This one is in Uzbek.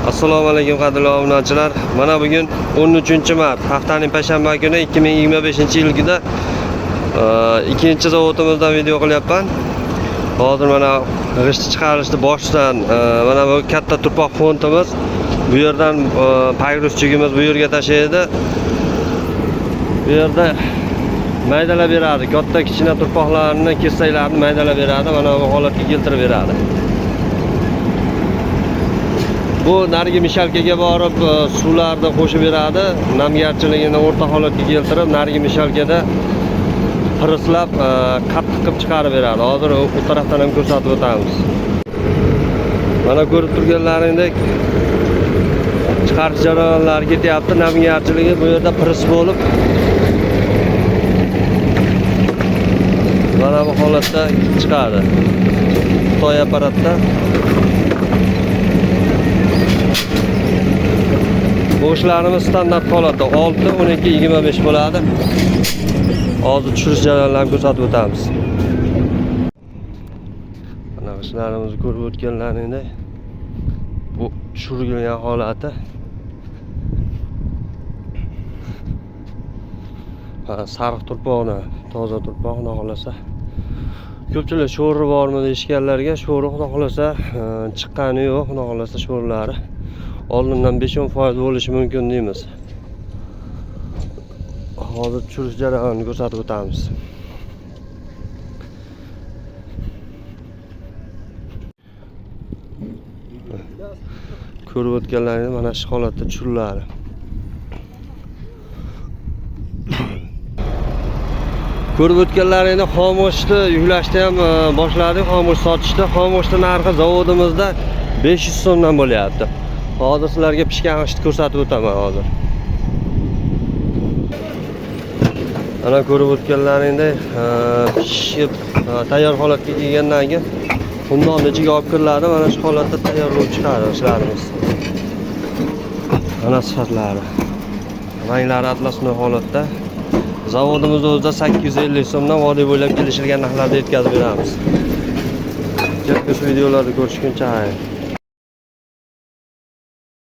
Assalomu alaykum qadrli obunachilar. Mana bugun 13-mart, haftaning payshanba kuni 2025-yilgida ikkinchi zavodimizdan video qilyapman. Hozir mana g'isht chiqarishni boshidan mana bu katta turpoq fontimiz. Bu yerdan pagruschigimiz bu yerga tashlaydi. Bu yerda maydalab beradi. Katta kichkina turpoqlarni, kesaklarni maydalab beradi. Mana bu holatga keltirib beradi. Bu narigi mishalkaga borib suvlarni qo'shib beradi. Namgarchiligini o'rta holatga keltirib, narigi mishalkada pirislab qattiq qilib chiqarib beradi. Hozir u tarafdan ham ko'rsatib o'tamiz. Mana ko'rib turganlaringdek chiqarish jarayonlari ketyapti. Namgarchiligi bu yerda piris bo'lib mana bu holatda chiqadi. Xitoy apparatda bu ishlarimiz standart holatda 6, 12, 25 bo'ladi. Hozir tushirish jarayonlarini ko'rsatib o'tamiz. Mana ishlarimizni ko'rib o'tganlaringdek bu tushirilgan holati. Sariq turpoqni, toza turpoqni xohlasa. Ko'pchilik sho'ri bormi deyishganlarga, sho'ri xudo xolasa chiqqani yo'q, xudo xolasa sho'rlari oldindan 5-10% bo'lishi mumkin deymiz. Hozir tushirish jarayonini ko'rsatib o'tamiz. Ko'rib o'tganlaringiz mana shu holatda tushiriladi. Ko'rib o'tganlaringizni xomushni yuklashni ham boshladik, xomush sotishda. Xomushning narxi zavodimizda 500 so'mdan bo'lyapti. Hozir sizlarga pishgan g'ishtni ko'rsatib o'taman hozir. Ana ko'rib o'tganlaringdek pishib tayyor holatga kelgandan keyin xumdonni ichiga olib kiriladi. Mana shu holatda tayyorlab chiqarib ishlarimiz. Mana sifatlari. Ranglari atlasli holatda. Zavodimizda o'zida 850 so'mdan vodiy bo'ylab kelishilgan narxlarda yetkazib beramiz. Shu videolarni ko'rishguncha